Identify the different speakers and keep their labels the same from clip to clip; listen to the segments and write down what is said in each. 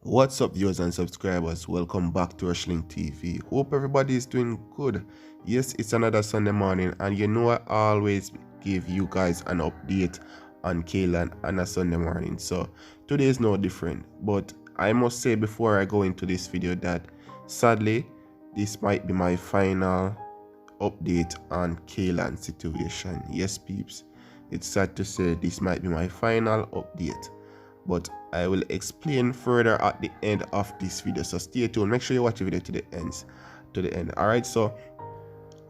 Speaker 1: What's up, viewers and subscribers? Welcome back to Rushling TV. Hope everybody is doing good. Yes, it's another Sunday morning, and you know I always give you guys an update on Kaylan on a Sunday morning. So today is no different. But I must say before I go into this video that sadly this might be my final update on Kaylan's situation. Yes, peeps. It's sad to say this might be my final update, but I will explain further at the end of this video, so stay tuned. Make sure you watch the video to the end. All right, so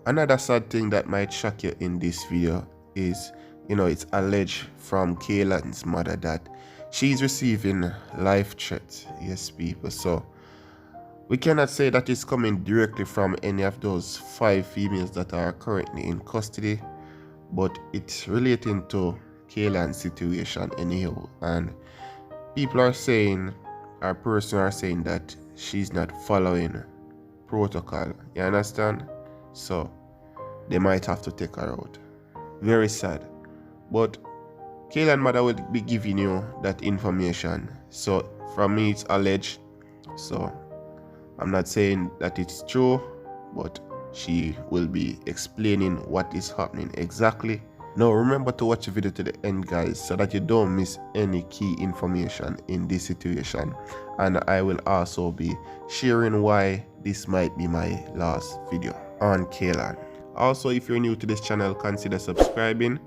Speaker 1: another sad thing that might shock you in this video is, it's alleged from Kaylan's mother that she's receiving life threats. Yes, people. So we cannot say that it's coming directly from any of those 5 females that are currently in custody, but it's relating to Kaylan's situation anyhow. And people are saying, or person are saying that she's not following protocol. You understand? So they might have to take her out. Very sad. But Kaelyn mother will be giving you that information. So from me it's alleged. So I'm not saying that it's true, but she will be explaining what is happening exactly. Now remember to watch the video to the end, guys, so that you don't miss any key information in this situation. And I will also be sharing why this might be my last video on Kaylan. Also, if you're new to this channel, consider subscribing,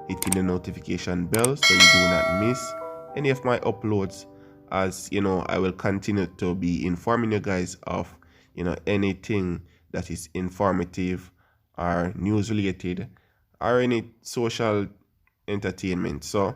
Speaker 1: hitting the notification bell so you do not miss any of my uploads, as I will continue to be informing you guys of anything that is informative or news related or any social entertainment. So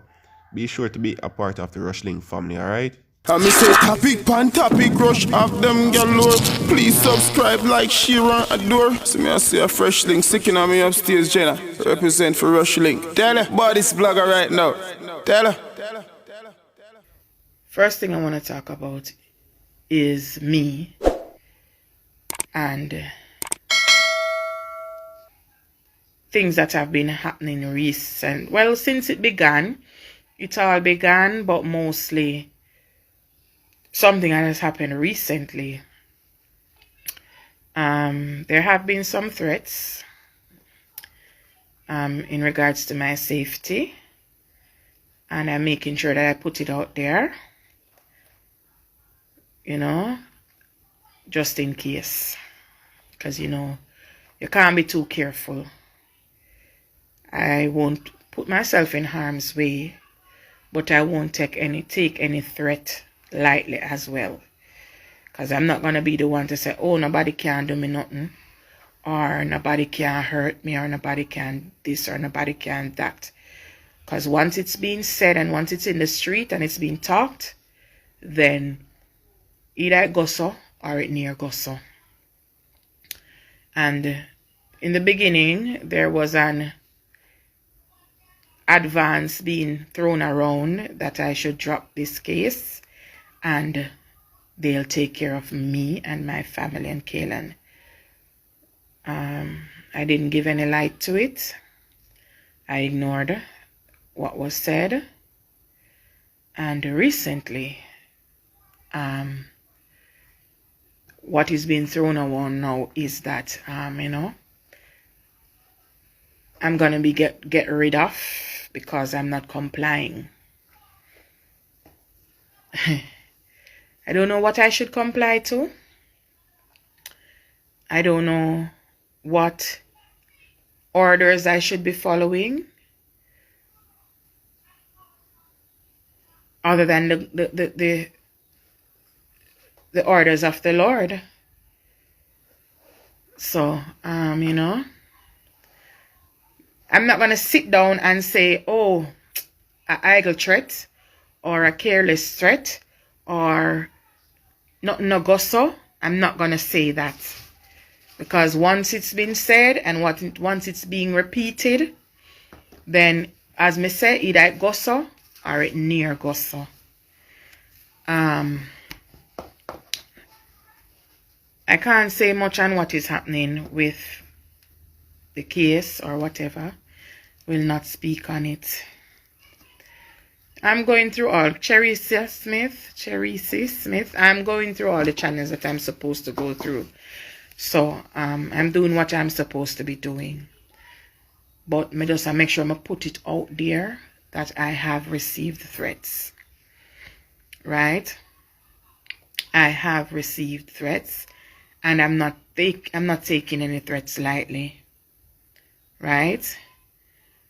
Speaker 1: be sure to be a part of the Rushling family. All right,
Speaker 2: I me say topic pan topic rush of them galore. Please subscribe, like, share and adore. So me I see a fresh link sticking on me upstairs, Jenna. Represent for Rushling. Tell her about this blogger right now. Tell her.
Speaker 3: First thing I want to talk about is me and things that have been happening recent. Well, since it all began, but mostly something that has happened recently. There have been some threats in regards to my safety, and I'm making sure that I put it out there, just in case, because you can't be too careful. I won't put myself in harm's way, but I won't take any threat lightly as well, because I'm not going to be the one to say, oh, nobody can do me nothing, or nobody can hurt me, or nobody can this, or nobody can that. Because once it's being said and once it's in the street and it's being talked, then either it goes so or it near goes so. And in the beginning, there was an advance being thrown around that I should drop this case and they'll take care of me and my family and Kaelyn. I didn't give any light to it. I ignored what was said. And recently, what is being thrown around now is that, I'm going to be get rid of because I'm not complying. I don't know what I should comply to. I don't know what orders I should be following, other than the orders of the Lord. So, I'm not going to sit down and say, oh, an idle threat or a careless threat or nothing no go so. I'm not going to say that, because once it's been said and once it's being repeated, then as me say, either it go so or it near go so. I can't say much on what is happening with the case or whatever. Will not speak on it. I'm going through all Cherissa Smith. I'm going through all the channels that I'm supposed to go through. So I'm doing what I'm supposed to be doing. But me just make sure I put it out there that I have received threats. Right? I have received threats, and I'm not taking any threats lightly. Right?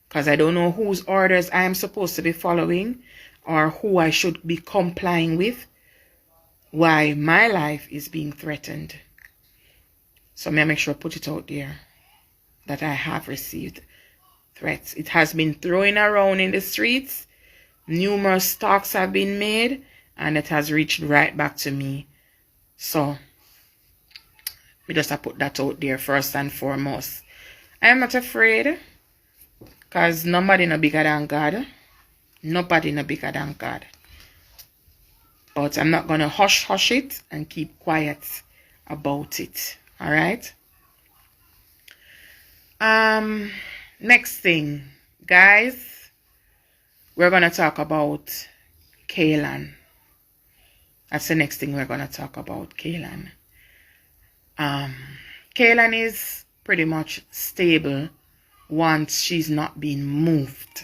Speaker 3: Because I don't know whose orders I am supposed to be following or who I should be complying with, why my life is being threatened. So may I make sure I put it out there that I have received threats. It has been thrown around in the streets. Numerous talks have been made, and it has reached right back to me. So we just have to put that out there first and foremost. I am not afraid, because nobody no bigger than God. Nobody no bigger than God. But I'm not going to hush it and keep quiet about it. Alright? Next thing, guys, we're going to talk about Kaylan. That's the next thing we're going to talk about, Kaylan. Kaylan is pretty much stable once she's not being moved.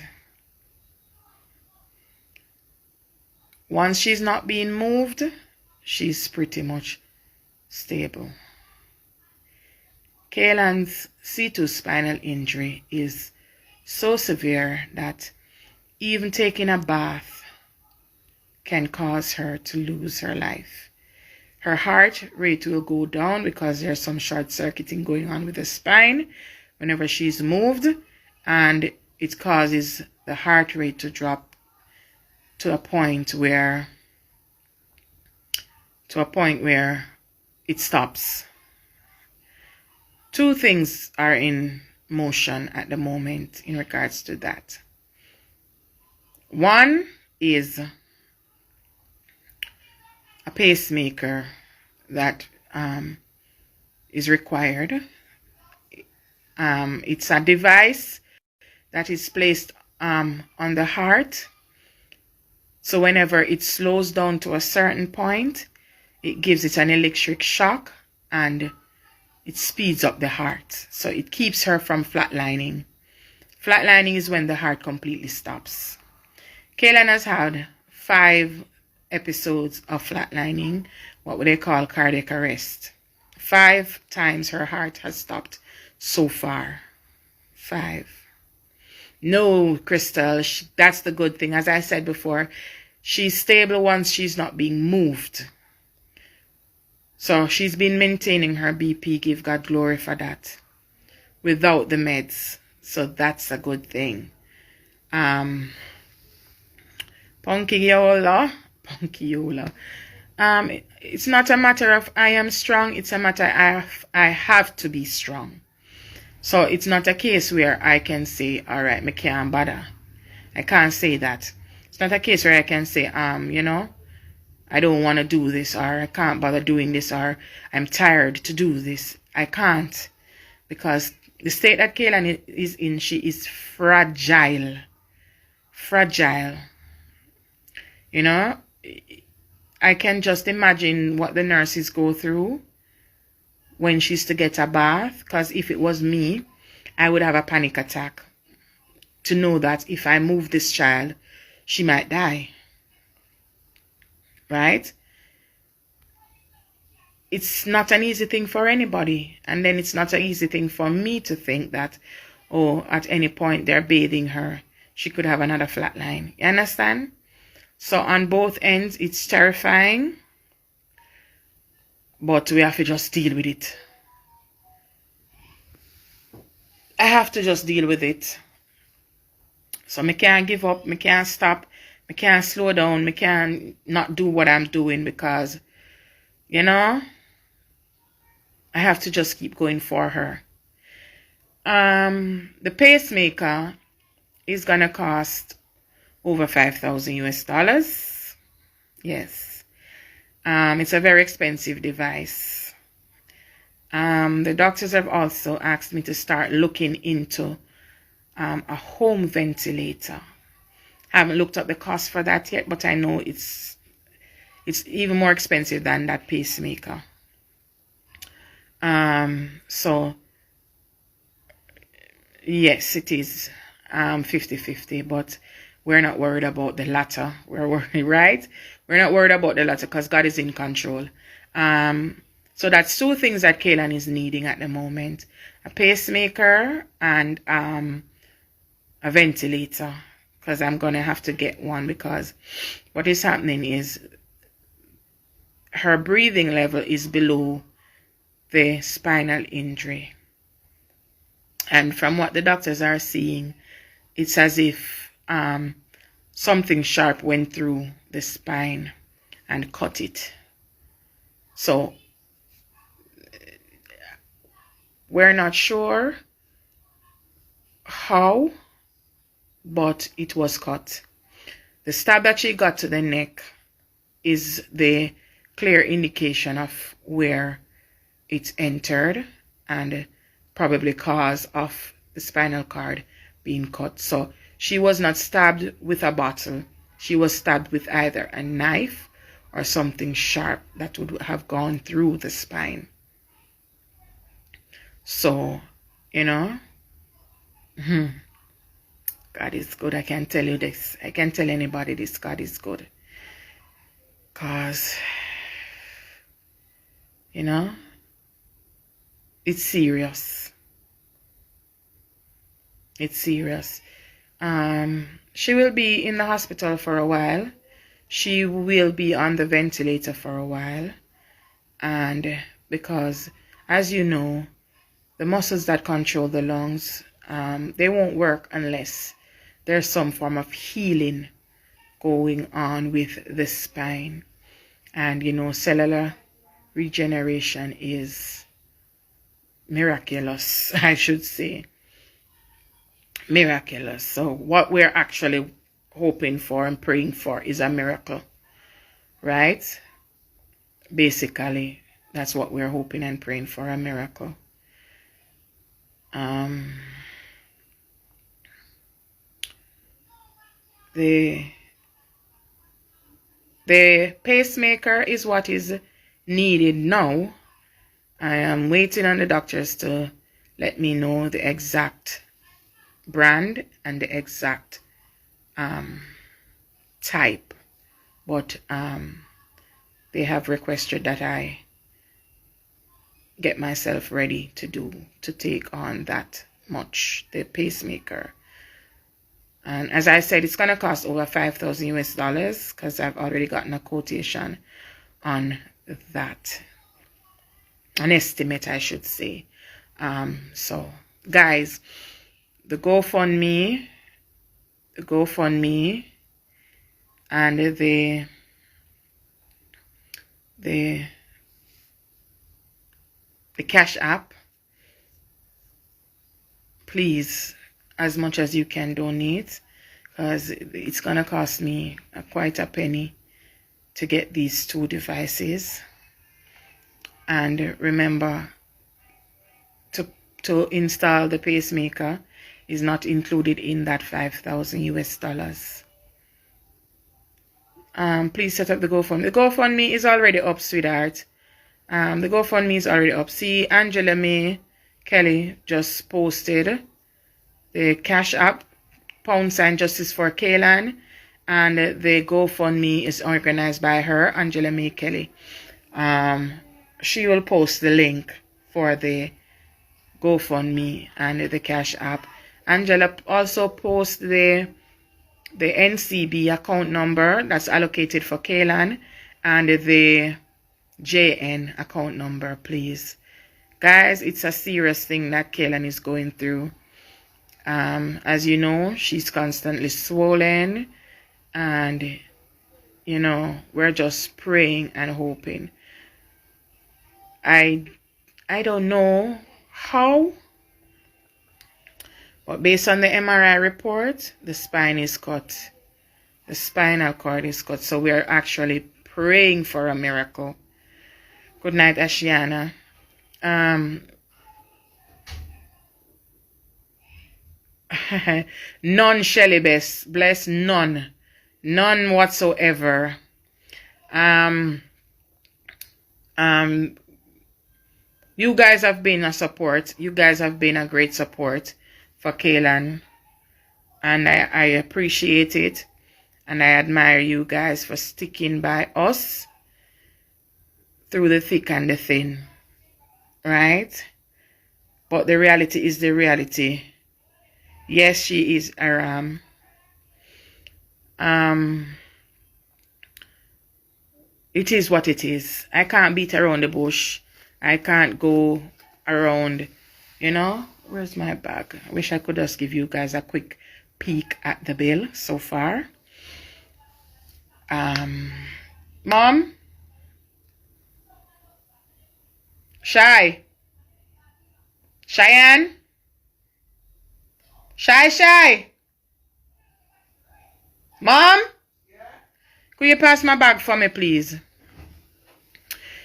Speaker 3: Once she's not being moved, she's pretty much stable. Kaylan's C2 spinal injury is so severe that even taking a bath can cause her to lose her life. Her heart rate will go down because there's some short circuiting going on with the spine whenever she's moved, and it causes the heart rate to drop to a point where it stops. Two things are in motion at the moment in regards to that. One is a pacemaker that is required. It's a device that is placed on the heart. So whenever it slows down to a certain point, it gives it an electric shock and it speeds up the heart. So it keeps her from flatlining. Flatlining is when the heart completely stops. Kaelyn has had 5 episodes of flatlining, what they call cardiac arrest. 5 times her heart has stopped so far. 5. No, Crystal, that's the good thing. As I said before, she's stable once she's not being moved. So she's been maintaining her BP, give God glory for that, without the meds. So that's a good thing. Punkiola. It's not a matter of I am strong. It's a matter of I have to be strong. So it's not a case where I can say, all right, me can't bother. I can't say that. It's not a case where I can say, I don't want to do this, or I can't bother doing this, or I'm tired to do this. I can't, because the state that Kaelyn is in, she is fragile. Fragile. I can just imagine what the nurses go through when she's to get a bath, because if it was me, I would have a panic attack to know that if I move this child, she might die. Right? It's not an easy thing for anybody. And then it's not an easy thing for me to think that, at any point they're bathing her, she could have another flatline. You understand? So on both ends, it's terrifying. But we have to just deal with it. I have to just deal with it. So I can't give up. I can't stop. I can't slow down. I can't not do what I'm doing because, I have to just keep going for her. The pacemaker is going to cost over $5,000 US. Yes. It's a very expensive device. The doctors have also asked me to start looking into a home ventilator. Haven't looked up the cost for that yet, but I know it's even more expensive than that pacemaker. So yes, it is 50-50, but we're not worried about the latter. We're worried, right? We're not worried about the latter because God is in control. So that's two things that Kaelyn is needing at the moment: a pacemaker and a ventilator. Because I'm gonna have to get one, because what is happening is her breathing level is below the spinal injury. And from what the doctors are seeing, it's as if something sharp went through the spine and cut it. So we're not sure how, but it was cut. The stab that she got to the neck is the clear indication of where it entered and probably cause of the spinal cord being cut. So she was not stabbed with a bottle. She was stabbed with either a knife or something sharp that would have gone through the spine. So, you know, God is good. I can tell you this. I can tell anybody this. God is good. Because, you know, it's serious. It's serious. She will be in the hospital for a while. She will be on the ventilator for a while. And because, as you know, the muscles that control the lungs, they won't work unless there's some form of healing going on with the spine. And, you know, cellular regeneration is miraculous, I should say. Miraculous. So what we're actually hoping for and praying for is a miracle, right? Basically, that's what we're hoping and praying for, a miracle. The pacemaker is what is needed now. I am waiting on the doctors to let me know the exact brand and the exact type, but they have requested that I get myself ready to take on that much, the pacemaker. And as I said, it's gonna cost over $5,000 because I've already gotten a quotation on that, an estimate, I should say. So guys, the GoFundMe and the Cash App, please, as much as you can donate, because it's gonna cost me quite a penny to get these two devices. And remember, to install the pacemaker is not included in that $5,000. Please set up the GoFundMe. The GoFundMe is already up, sweetheart. The GoFundMe is already up. See, Angela May Kelly just posted the Cash App, # Justice for Kaylan, and the GoFundMe is organized by her, Angela May Kelly. She will post the link for the GoFundMe and the Cash App. Angela also posts the NCB account number that's allocated for Kaylan and the JN account number, please. Guys, it's a serious thing that Kaylan is going through. As you know, she's constantly swollen, and you know, we're just praying and hoping. I don't know how, but based on the MRI report, the spine is cut. The spinal cord is cut. So we are actually praying for a miracle. Good night, Ashiana. None, Shelly bless none. None whatsoever. You guys have been a support. You guys have been a great support for Kaylan. And I appreciate it. And I admire you guys for sticking by us through the thick and the thin. Right? But the reality is the reality. Yes, she is a ram. It is what it is. I can't beat around the bush. I can't go around, you know. Where's my bag? I wish I could just give you guys a quick peek at the bill so far. Mom? Cheyenne? Shy? Mom? Yeah? Could you pass my bag for me, please?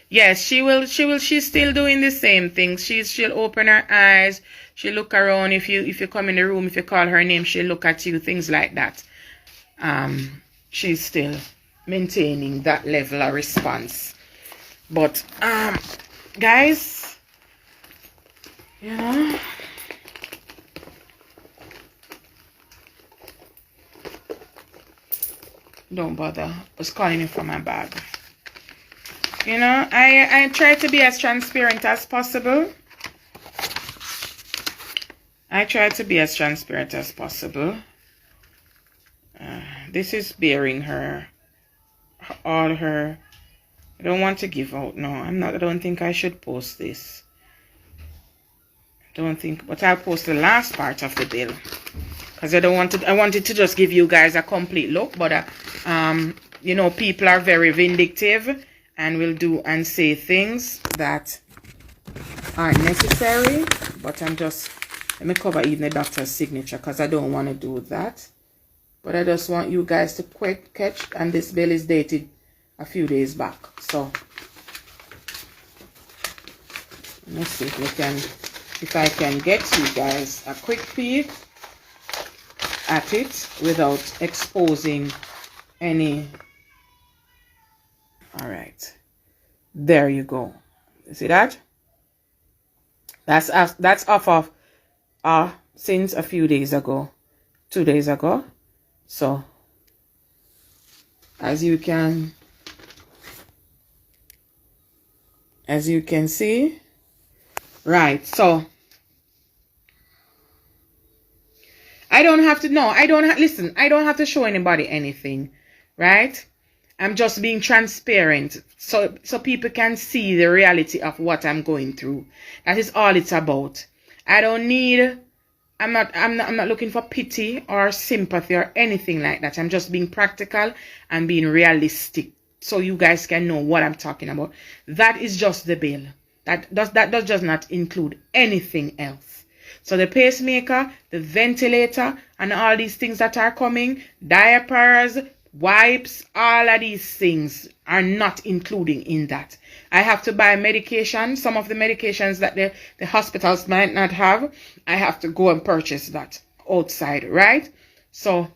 Speaker 3: Yes, she's still doing the same things. She'll open her eyes, she'll look around. If you come in the room, if you call her name, she'll look at you, things like that. She's still maintaining that level of response. But guys, you know, don't bother. I was calling you from my bag. You know, I try to be as transparent as possible. This is bearing her, all her. I don't want to give out. No, I don't think I should post this. But I'll post the last part of the bill. Because I wanted to just give you guys a complete look. But, you know, people are very vindictive and will do and say things that aren't necessary. But let me cover even the doctor's signature because I don't want to do that. But I just want you guys to catch. And this bill is dated a few days back. So, let's see if I can get you guys a quick peek at it without exposing any. All right, there you go. You see that? That's off of since a few days ago, 2 days ago. So as you can see, right? So I don't have to listen, I don't have to show anybody anything, right? I'm just being transparent so people can see the reality of what I'm going through. That is all it's about. I'm not looking for pity or sympathy or anything like that. I'm just being practical and being realistic so you guys can know what I'm talking about. That is just the bill. That does just not include anything else. So the pacemaker, the ventilator, and all these things that are coming, diapers, wipes, all of these things are not including in that. I have to buy medication. Some of the medications that the hospitals might not have, I have to go and purchase that outside, right? So,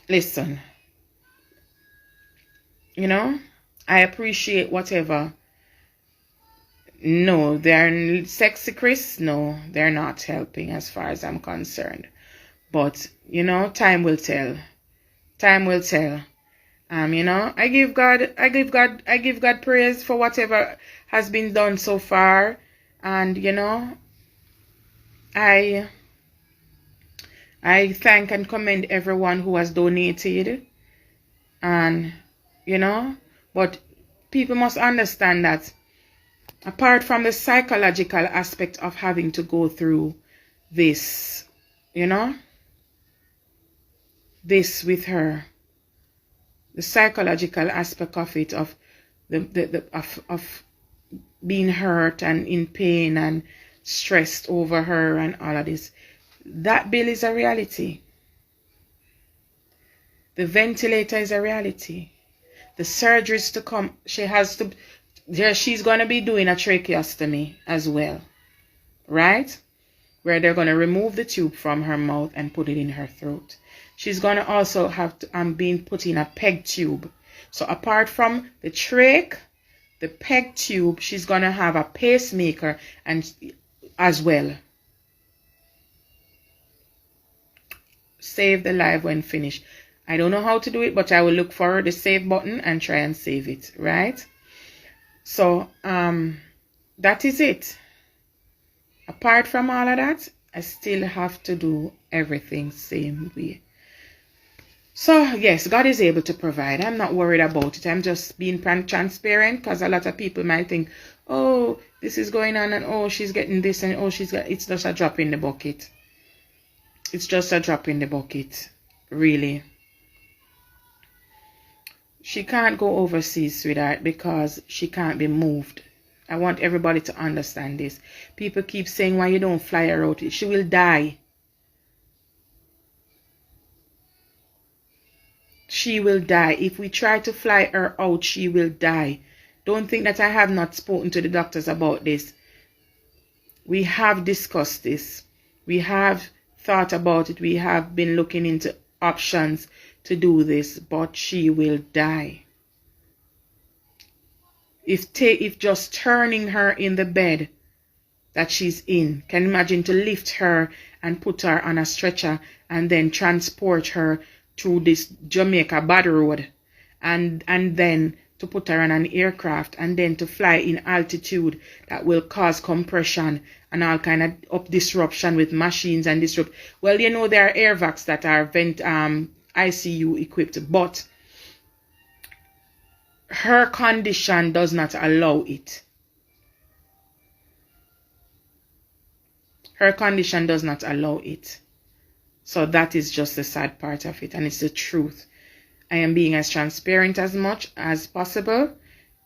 Speaker 3: listen. You know, I appreciate whatever. No, they're sexy Chris. No, they're not helping as far as I'm concerned. But, you know, time will tell. Time will tell. You know, I give God praise for whatever has been done so far. And, you know, I thank and commend everyone who has donated. And, you know, but people must understand that apart from the psychological aspect of having to go through this, you know, this with her, the psychological aspect of it, of of being hurt and in pain and stressed over her and all of this, that bill is a reality. The ventilator is a reality. The surgeries to come, she's going to be doing a tracheostomy as well, right? where they're going to remove the tube from her mouth and put it in her throat. She's going to also have to, being put in a peg tube. So apart from the trach, the peg tube, she's going to have a pacemaker and as well. Save the live when finished. I don't know how to do it, but I will look for the save button and try and save it, right? So that is it. Apart from all of that, I still have to do everything same way. So yes, God is able to provide. I'm not worried about it. I'm just being transparent, because a lot of people might think, oh, this is going on, and oh, she's getting this, and oh, it's just a drop in the bucket. It's just a drop in the bucket, really. She can't go overseas, sweetheart, because she can't be moved. I want everybody to understand this. People keep saying, why you don't fly her out? She will die. She will die. If we try to fly her out, she will die. Don't think that I have not spoken to the doctors about this. We have discussed this. We have thought about it. We have been looking into options to do this, but she will die. If just turning her in the bed that she's in, can you imagine to lift her and put her on a stretcher and then transport her through this Jamaica bad road, and then to put her on an aircraft and then to fly in altitude that will cause compression and all kind of disruption with machines and disrupt. Well, you know, there are airvacs that are ICU equipped, but her condition does not allow it. Her condition does not allow it. So that is just the sad part of it, and it's the truth. I am being as transparent as much as possible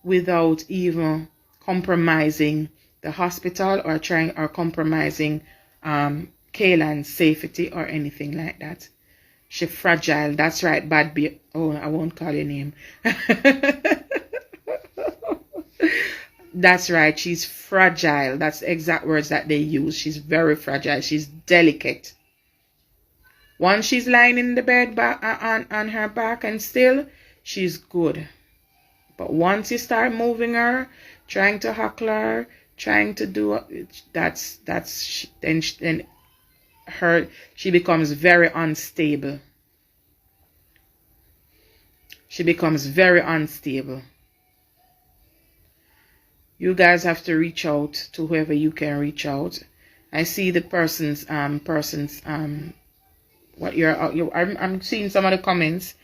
Speaker 3: without even compromising the hospital or compromising Kaylan's safety or anything like that. She's fragile. That's right, bad be. Oh, I won't call your name. That's right. She's fragile. That's the exact words that they use. She's very fragile. She's delicate. Once she's lying in the bed on her back and still, she's good. But once you start moving her, trying to huckle her, trying to do it, then she becomes very unstable. She becomes very unstable. You guys have to reach out to whoever you can reach out. I see the I'm seeing some of the comments.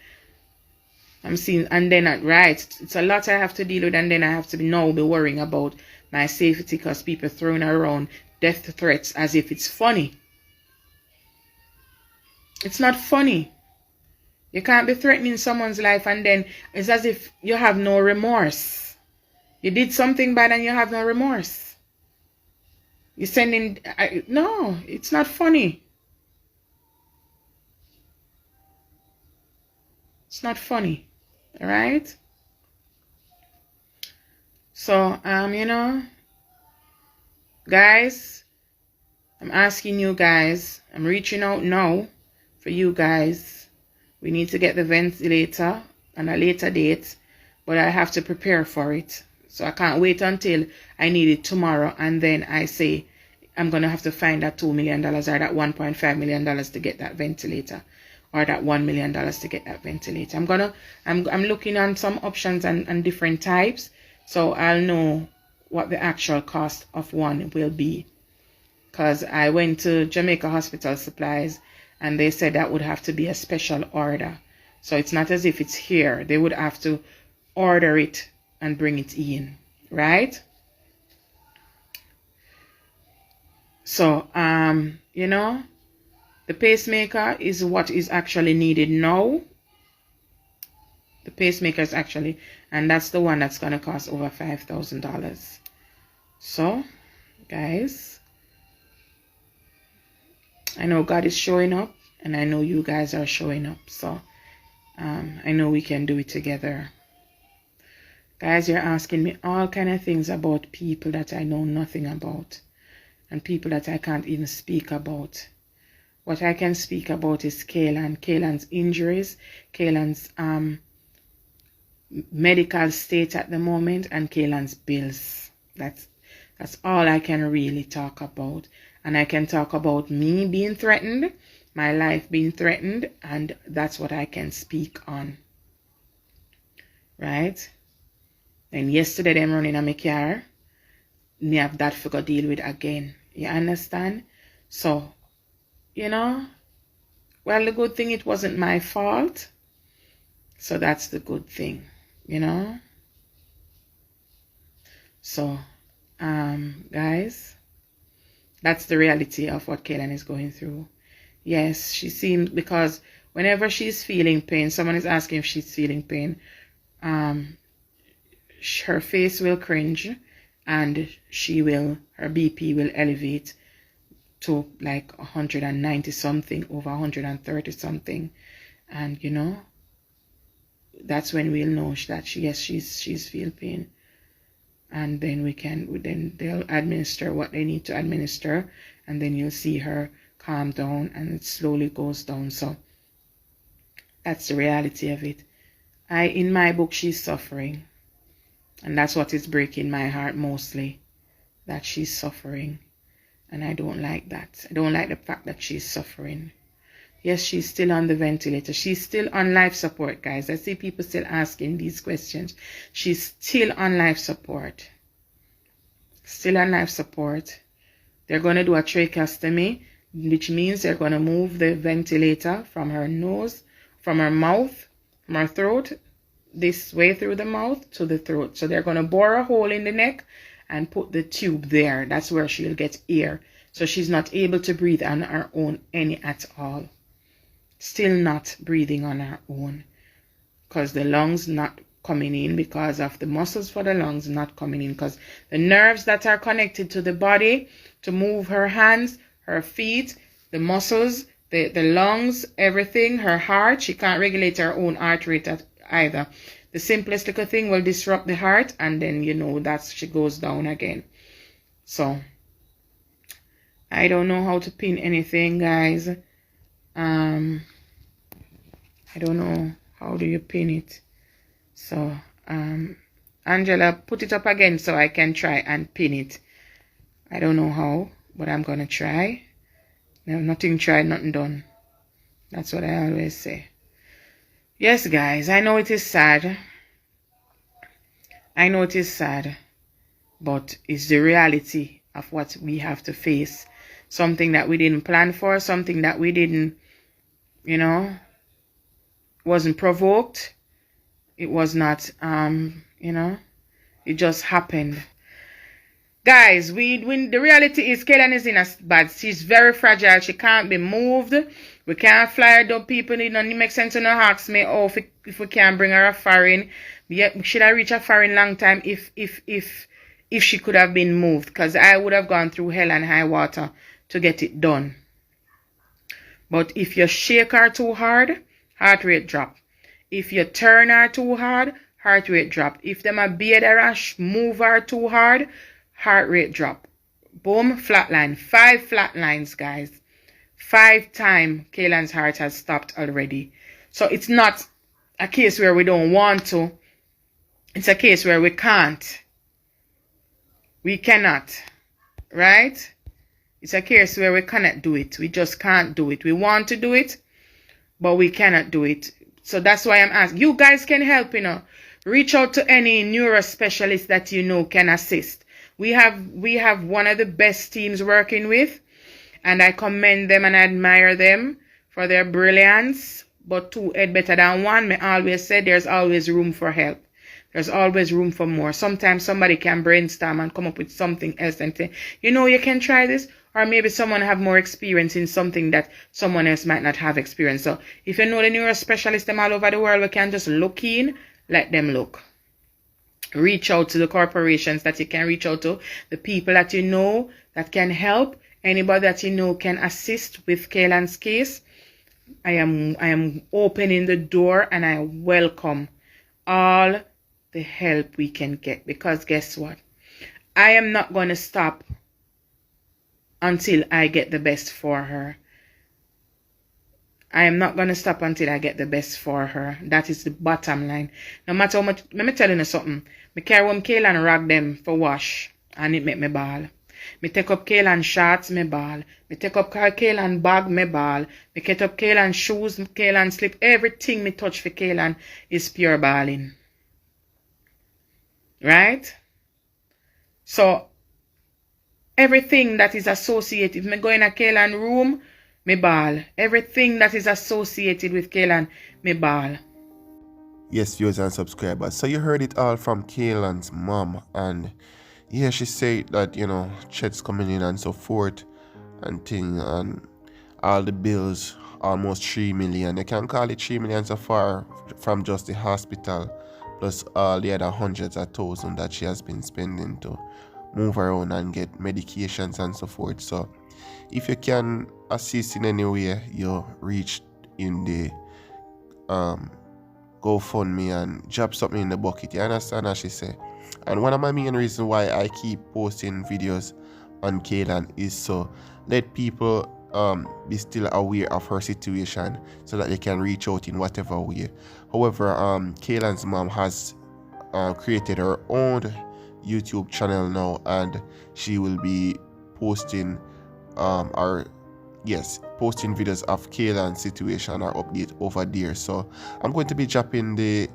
Speaker 3: I'm seeing, and then it's a lot I have to deal with, and then I have to be worrying about my safety, because people throwing around death threats as if it's funny. It's not funny. You can't be threatening someone's life and then it's as if you have no remorse. You did something bad and you have no remorse. You're sending... No, it's not funny. It's not funny. Alright? So, guys, I'm asking you guys, I'm reaching out now for you guys. We need to get the ventilator on a later date, but I have to prepare for it. So I can't wait until I need it tomorrow, and then I say I'm going to have to find that $2 million or that $1.5 million to get that ventilator, or that $1 million to get that ventilator. I'm looking on some options and different types, so I'll know what the actual cost of one will be. Because I went to Jamaica Hospital Supplies and they said that would have to be a special order. So it's not as if it's here. They would have to order it and bring it in, right? So, the pacemaker is what is actually needed now. The pacemaker is actually, and that's the one that's going to cost over $5,000. So, guys, I know God is showing up, and I know you guys are showing up. So, I know we can do it together. Guys, you're asking me all kind of things about people that I know nothing about. and people that I can't even speak about. What I can speak about is Kaylan, Kaylan's injuries, Kaylan's medical state at the moment, and Kaylan's bills. That's all I can really talk about. And I can talk about me being threatened, my life being threatened, and that's what I can speak on. Right? And yesterday them running on my car, me have that to go deal with again. You understand? So, you know, well, the good thing, it wasn't my fault. So that's the good thing, you know. So, guys, that's the reality of what Kaelyn is going through. Yes, she seems, because whenever she's feeling pain, someone is asking if she's feeling pain, her face will cringe, and her BP will elevate to like 190 something, over 130 something, and you know, that's when we'll know that she's feeling pain, and then they'll administer what they need to administer, and then you'll see her calm down, and it slowly goes down. So that's the reality of it. In my book, she's suffering, and that's what is breaking my heart mostly, that she's suffering. And I don't like that. I don't like the fact that she's suffering. Yes, she's still on the ventilator. She's still on life support, guys. I see people still asking these questions. She's still on life support. Still on life support. They're going to do a tracheostomy, which means they're going to move the ventilator from her nose, from her mouth, from her throat, this way through the mouth to the throat. So they're going to bore a hole in the neck and put the tube there. That's where she'll get air. So she's not able to breathe on her own any at all. Still not breathing on her own, because the lungs not coming in, because of the muscles for the lungs not coming in, because the nerves that are connected to the body to move her hands, her feet, the muscles, the lungs, everything, her heart, she can't regulate her own heart rate either. The simplest little thing will disrupt the heart, and then, you know, she goes down again. So, I don't know how to pin anything, guys. I don't know. How do you pin it? So, Angela, put it up again so I can try and pin it. I don't know how, but I'm going to try. No, nothing tried, nothing done. That's what I always say. Yes, guys, I know it is sad. I know it is sad, but it's the reality of what we have to face. Something that we didn't plan for, something that we didn't, you know, wasn't provoked. It was not, you know, it just happened. Guys, the reality is Kaelyn is in a bad. She's very fragile. She can't be moved. We can't fly her down. People, it doesn't make sense to no ask me, oh, if we can't bring her a foreign. Yeah, should I reach a foreign long time if she could have been moved? Because I would have gone through hell and high water to get it done. But if you shake her too hard, heart rate drop. If you turn her too hard, heart rate drop. If them a beard her and move her too hard, heart rate drop. Boom, flatline. 5 flatlines, guys. 5 times Kaelyn's heart has stopped already. So it's not a case where we don't want to. It's a case where we can't. We cannot. Right? It's a case where we cannot do it. We just can't do it. We want to do it, but we cannot do it. So that's why I'm asking. You guys can help, you know. Reach out to any neuro specialist that you know can assist. We have one of the best teams working with, and I commend them and admire them for their brilliance. But 2 head better than 1. Me always say there's always room for help. There's always room for more. Sometimes somebody can brainstorm and come up with something else and say, you know, you can try this. Or maybe someone have more experience in something that someone else might not have experience. So if you know the neuro specialists them all over the world, we can just look in, let them look. Reach out to the corporations that you can reach out to, the people that you know that can help, anybody that you know can assist with Kaelyn's case. I am opening the door, and I welcome all the help we can get, because guess what? I am not going to stop until I get the best for her. I am not going to stop until I get the best for her. That is the bottom line. No matter how much, let me tell you something. Me carry home Kaylan rag them for wash and it make me ball. Me take up Kaylan shorts, me ball. Me take up Kaylan bag, me ball. Me get up Kaylan shoes, Kaylan slip. Everything me touch for Kaylan is pure balling. Right? So, everything that is associated, if me go in a Kaylan room, me ball. Everything that is associated with Kaylan, me ball.
Speaker 1: Yes, viewers and subscribers. So you heard it all from Kaylan's mom, and yeah, she said that, you know, checks coming in and so forth and thing, and all the bills, almost 3 million. They can call it 3 million so far from just the hospital, plus all the other hundreds of thousands that she has been spending to move around and get medications and so forth. So if you can assist in any way, you reach in the GoFundMe and drop something in the bucket. You understand what she say? And one of my main reasons why I keep posting videos on Kaelyn is so let people be still aware of her situation so that they can reach out in whatever way. However, Kaelyn's mom has created her own YouTube channel now, and she will be posting posting videos of Kaelyn's situation or update over there. So I'm going to be dropping the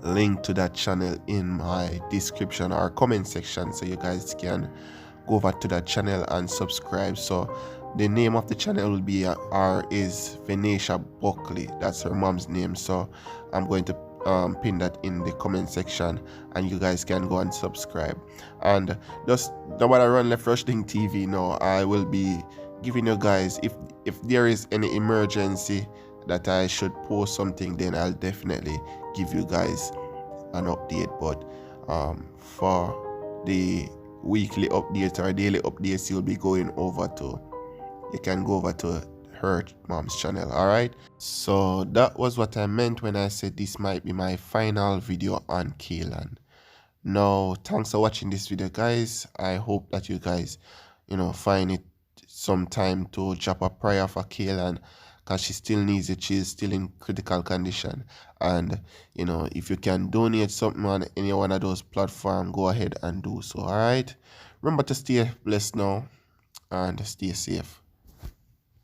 Speaker 1: link to that channel in my description or comment section, so you guys can go over to that channel and subscribe. So the name of the channel will be is Venetia Buckley. That's her mom's name. So I'm going to pin that in the comment section, and you guys can go and subscribe. And just now when I run Left Rushling TV now, I will be giving you guys, if there is any emergency that I should post something, then I'll definitely give you guys an update. But for the weekly updates or daily updates, you'll be going over to, you can go over to her mom's channel. All right, so that was what I meant when I said this might be my final video on Kaelyn. Now, thanks for watching this video, guys. I hope that you guys, you know, find it some time to drop a prayer for Kaelyn, because she still needs it. She's still in critical condition. And you know, if you can donate something on any one of those platforms, go ahead and do so. All right, remember to stay blessed now and stay safe.